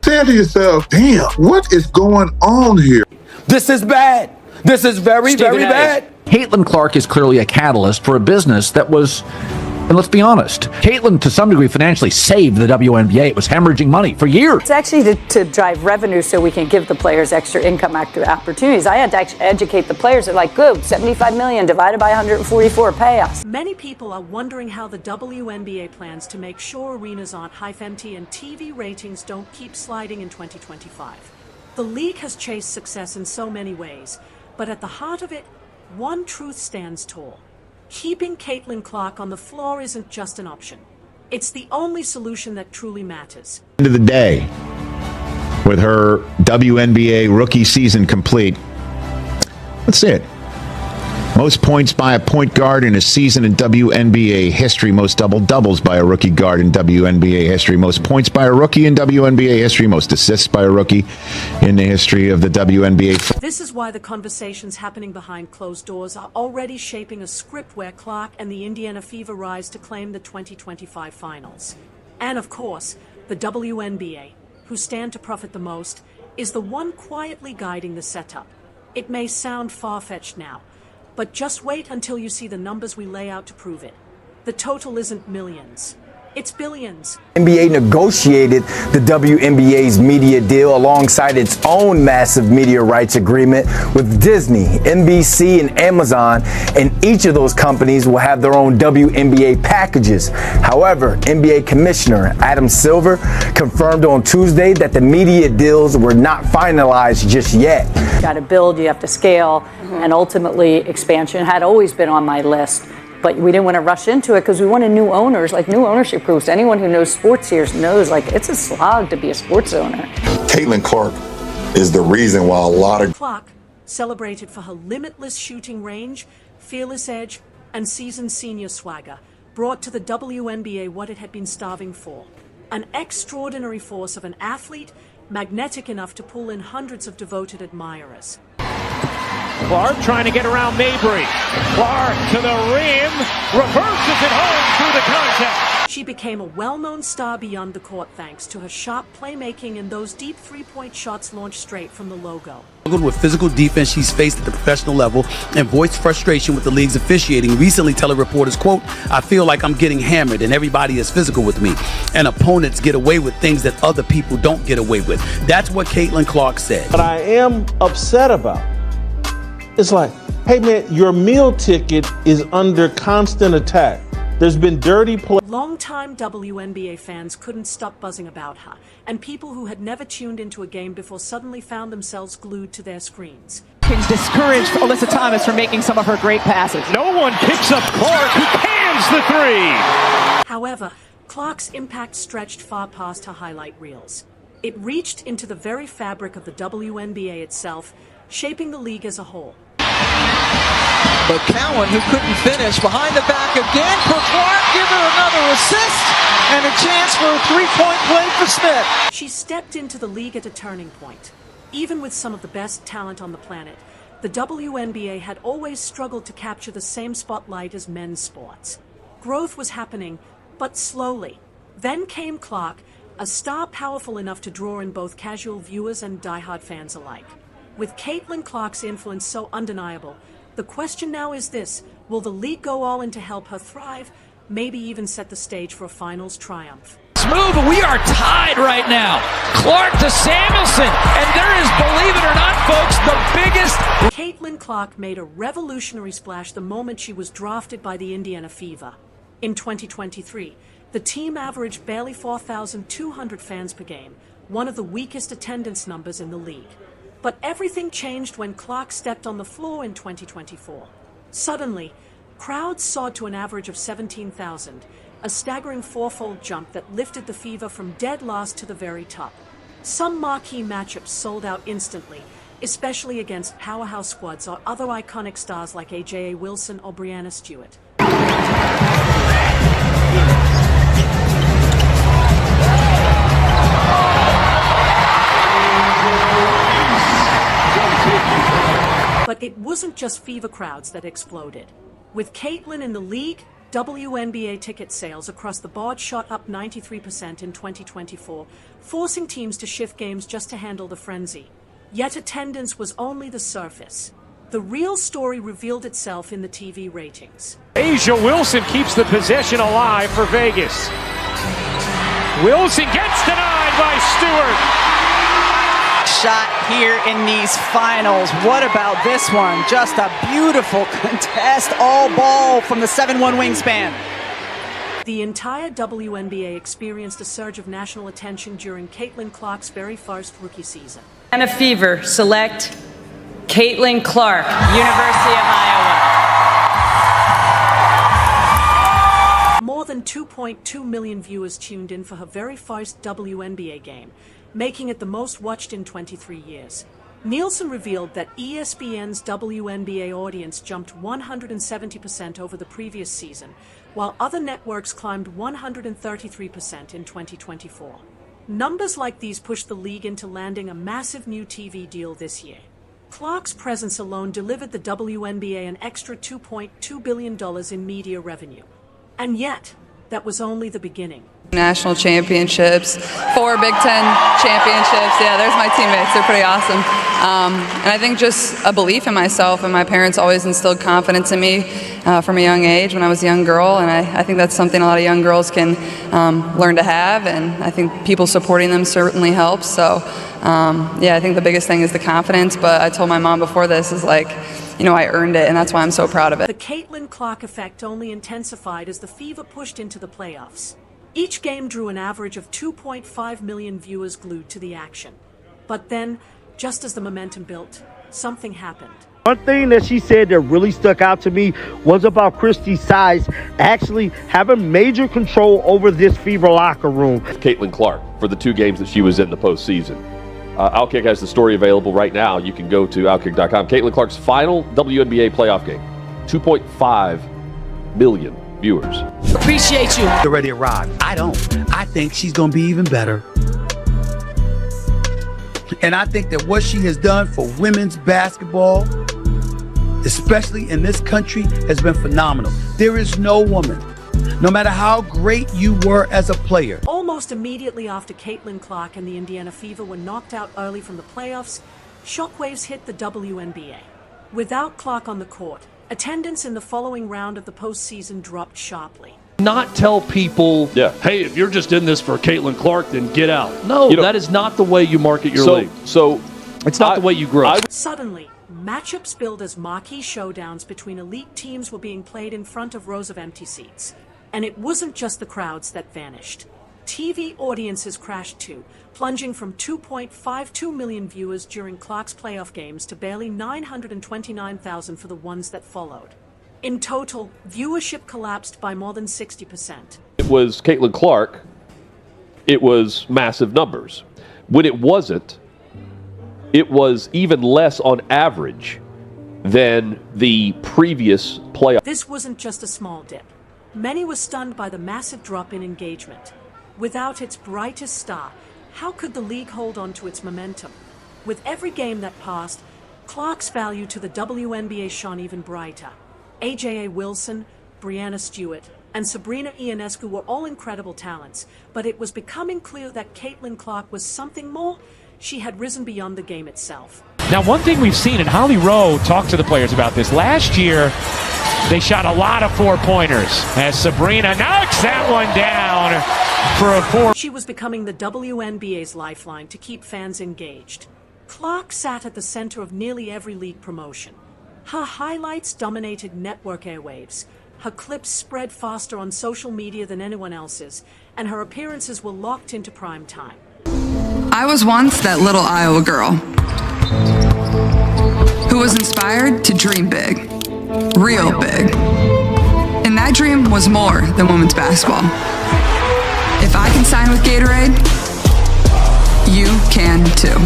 saying to yourself, damn, what is going on here? This is bad. This is very, very bad. Caitlin Clark is clearly a catalyst for a business that was, and let's be honest, Caitlin to some degree financially saved the WNBA. It was hemorrhaging money for years. It's actually to drive revenue so we can give the players extra income opportunities. I had to actually educate the players. They're like, good, 75 million divided by 144, pay us. Many people are wondering how the WNBA plans to make sure arenas aren't high-empty and TV ratings don't keep sliding in 2025. The league has chased success in so many ways, but at the heart of it, one truth stands tall. Keeping Caitlin Clark on the floor isn't just an option. It's the only solution that truly matters. End of the day, with her WNBA rookie season complete, let's see it. Most points by a point guard in a season in WNBA history. Most double-doubles by a rookie guard in WNBA history. Most points by a rookie in WNBA history. Most assists by a rookie in the history of the WNBA. This is why the conversations happening behind closed doors are already shaping a script where Clark and the Indiana Fever rise to claim the 2025 finals. And of course, the WNBA, who stand to profit the most, is the one quietly guiding the setup. It may sound far-fetched now, but just wait until you see the numbers we lay out to prove it. The total isn't millions. It's billions. NBA negotiated the WNBA's media deal alongside its own massive media rights agreement with Disney, NBC, and Amazon, and each of those companies will have their own WNBA packages. However, NBA Commissioner Adam Silver confirmed on Tuesday that the media deals were not finalized just yet. You got to build, you have to scale, and ultimately expansion had always been on my list. But we didn't want to rush into it because we wanted new owners, like new ownership groups. Anyone who knows sports here knows, like, it's a slog to be a sports owner. Caitlin Clark is the reason why a lot of Clark, celebrated for her limitless shooting range, fearless edge, and seasoned senior swagger, brought to the WNBA what it had been starving for. An extraordinary force of an athlete, magnetic enough to pull in hundreds of devoted admirers. Clark trying to get around Mabry. Clark to the rim, reverses it home through the contact. She became a well-known star beyond the court thanks to her sharp playmaking and those deep three-point shots launched straight from the logo. With physical defense she's faced at the professional level and voiced frustration with the league's officiating, recently telling reporters, quote, "I feel like I'm getting hammered and everybody is physical with me, and opponents get away with things that other people don't get away with." That's what Caitlin Clark said. What I am upset about, it's like, hey man, your meal ticket is under constant attack. There's been dirty play. Longtime WNBA fans couldn't stop buzzing about her, and people who had never tuned into a game before suddenly found themselves glued to their screens. Discouraged Alyssa Thomas from making some of her great passes. No one picks up Clark, who cans the three. However, Clark's impact stretched far past her highlight reels. It reached into the very fabric of the WNBA itself, shaping the league as a whole. But Cowan, who couldn't finish, behind the back again for Clark, give her another assist and a chance for a three-point play for Smith. She stepped into the league at a turning point. Even with some of the best talent on the planet, the WNBA had always struggled to capture the same spotlight as men's sports. Growth was happening, but slowly. Then came Clark, a star powerful enough to draw in both casual viewers and diehard fans alike. With Caitlin Clark's influence so undeniable, the question now is this: will the league go all in to help her thrive, maybe even set the stage for a finals triumph? Move, we are tied right now. Clark to Samuelson, and there is, believe it or not, folks, the biggest. Caitlin Clark made a revolutionary splash the moment she was drafted by the Indiana Fever. In 2023, the team averaged barely 4,200 fans per game, one of the weakest attendance numbers in the league. But everything changed when Clark stepped on the floor in 2024. Suddenly, crowds soared to an average of 17,000, a staggering fourfold jump that lifted the Fever from dead last to the very top. Some marquee matchups sold out instantly, especially against powerhouse squads or other iconic stars like A.J.A. Wilson or Breanna Stewart. But it wasn't just Fever crowds that exploded. With Caitlin in the league, WNBA ticket sales across the board shot up 93% in 2024, forcing teams to shift games just to handle the frenzy. Yet attendance was only the surface. The real story revealed itself in the TV ratings. Asia Wilson keeps the possession alive for Vegas. Wilson gets denied by Stewart. Shot here in these finals. What about this one? Just a beautiful contest, all ball from the 7-1 wingspan. The entire WNBA experienced a surge of national attention during Caitlin Clark's very first rookie season. Indiana Fever select Caitlin Clark, University of Iowa. More than 2.2 million viewers tuned in for her very first WNBA game, making it the most watched in 23 years. Nielsen revealed that ESPN's WNBA audience jumped 170% over the previous season, while other networks climbed 133% in 2024. Numbers like these pushed the league into landing a massive new TV deal this year. Clark's presence alone delivered the WNBA an extra $2.2 billion in media revenue. And yet, that was only the beginning. National championships, 4 Big Ten championships. Yeah, there's my teammates. They're pretty awesome. And I think just a belief in myself, and my parents always instilled confidence in me from a young age when I was a young girl, and I think that's something a lot of young girls can learn to have, and I think people supporting them certainly helps. So, yeah, I think the biggest thing is the confidence, but I told my mom before this is like, you know, I earned it, and that's why I'm so proud of it. The Caitlin Clark effect only intensified as the Fever pushed into the playoffs. Each game drew an average of 2.5 million viewers glued to the action. But then, just as the momentum built, something happened. One thing that she said that really stuck out to me was about Christy Size actually having major control over this Fever locker room. Caitlin Clark for the 2 games that she was in the postseason. Outkick has the story available right now. You can go to outkick.com. Caitlin Clark's final WNBA playoff game. 2.5 million viewers. Appreciate you. Already arrived. I don't. I think she's going to be even better. And I think that what she has done for women's basketball, especially in this country, has been phenomenal. There is no woman, no matter how great you were as a player. Almost immediately after Caitlin Clark and the Indiana Fever were knocked out early from the playoffs, shockwaves hit the WNBA. Without Clark on the court, attendance in the following round of the postseason dropped sharply. Not tell people, hey, if you're just in this for Caitlin Clark, then get out. No, that is not the way you market your league. So it's not the way you grow. Suddenly, matchups billed as marquee showdowns between elite teams were being played in front of rows of empty seats. And it wasn't just the crowds that vanished. TV audiences crashed too, plunging from 2.52 million viewers during Clark's playoff games to barely 929,000 for the ones that followed. In total, viewership collapsed by more than 60%. it was Caitlin Clark, it was massive numbers. When it wasn't, it was even less on average than the previous playoff. This wasn't just a small dip. Many were stunned by the massive drop in engagement. Without its brightest star, how could the league hold on to its momentum? With every game that passed, Clark's value to the WNBA shone even brighter. Aja Wilson, Brianna Stewart, and Sabrina Ionescu were all incredible talents, but it was becoming clear that Caitlin Clark was something more. She had risen beyond the game itself. Now, one thing we've seen, and Holly Rowe talked to the players about this, last year they shot a lot of four-pointers as Sabrina knocks that one down for a four. She was becoming the WNBA's lifeline to keep fans engaged. Clark sat at the center of nearly every league promotion. Her highlights dominated network airwaves. Her clips spread faster on social media than anyone else's, and her appearances were locked into prime time. I was once that little Iowa girl who was inspired to dream big, real big. And that dream was more than women's basketball. If I can sign with Gatorade, you can too.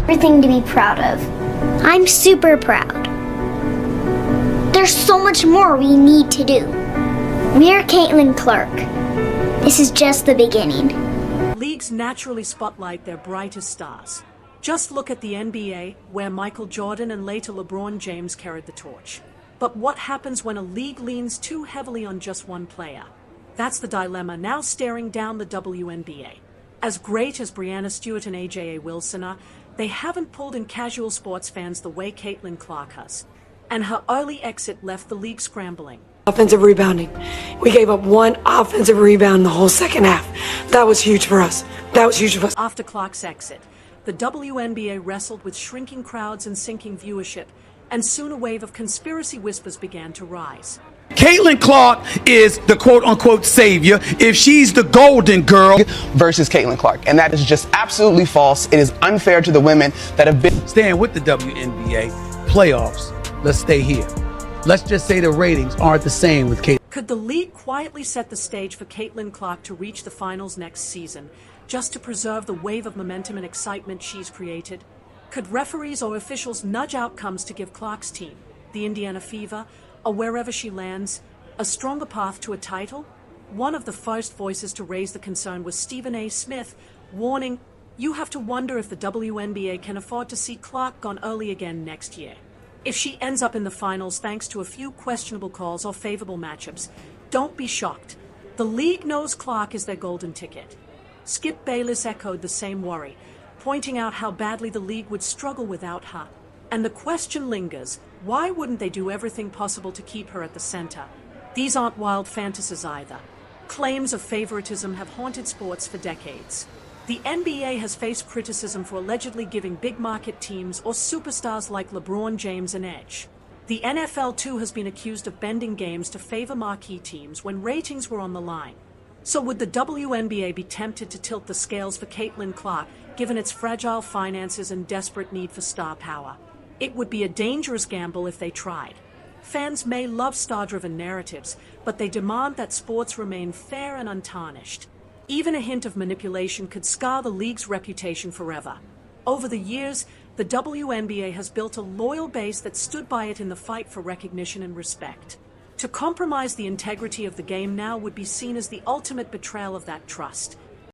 Everything to be proud of. I'm super proud. There's so much more we need to do. We're Caitlin Clark. This is just the beginning. Leagues naturally spotlight their brightest stars. Just look at the NBA, where Michael Jordan and later LeBron James carried the torch. But what happens when a league leans too heavily on just one player? That's the dilemma now staring down the WNBA. As great as Breanna Stewart and AJA Wilson are, they haven't pulled in casual sports fans the way Caitlin Clark has. And her early exit left the league scrambling. Offensive rebounding. We gave up one offensive rebound the whole second half. That was huge for us. That was huge for us. After Clark's exit, the WNBA wrestled with shrinking crowds and sinking viewership, and soon a wave of conspiracy whispers began to rise. Caitlin Clark is the quote-unquote savior if she's the golden girl. Versus Caitlin Clark. And that is just absolutely false. It is unfair to the women that have been staying with the WNBA playoffs. Let's stay here. Let's just say the ratings aren't the same with Caitlin. Could the league quietly set the stage for Caitlin Clark to reach the finals next season, just to preserve the wave of momentum and excitement she's created? Could referees or officials nudge outcomes to give Clark's team, the Indiana Fever, or wherever she lands, a stronger path to a title? One of the first voices to raise the concern was Stephen A. Smith, warning, "You have to wonder if the WNBA can afford to see Clark gone early again next year. If she ends up in the finals thanks to a few questionable calls or favorable matchups, don't be shocked. The league knows Clark is their golden ticket." Skip Bayless echoed the same worry, pointing out how badly the league would struggle without her. And the question lingers, why wouldn't they do everything possible to keep her at the center? These aren't wild fantasies either. Claims of favoritism have haunted sports for decades. The NBA has faced criticism for allegedly giving big market teams or superstars like LeBron James an edge. The NFL too has been accused of bending games to favor marquee teams when ratings were on the line. So would the WNBA be tempted to tilt the scales for Caitlin Clark, given its fragile finances and desperate need for star power? It would be a dangerous gamble if they tried. Fans may love star-driven narratives, but they demand that sports remain fair and untarnished. Even a hint of manipulation could scar the league's reputation forever. Over the years, the WNBA has built a loyal base that stood by it in the fight for recognition and respect. To compromise the integrity of the game now would be seen as the ultimate betrayal of that trust.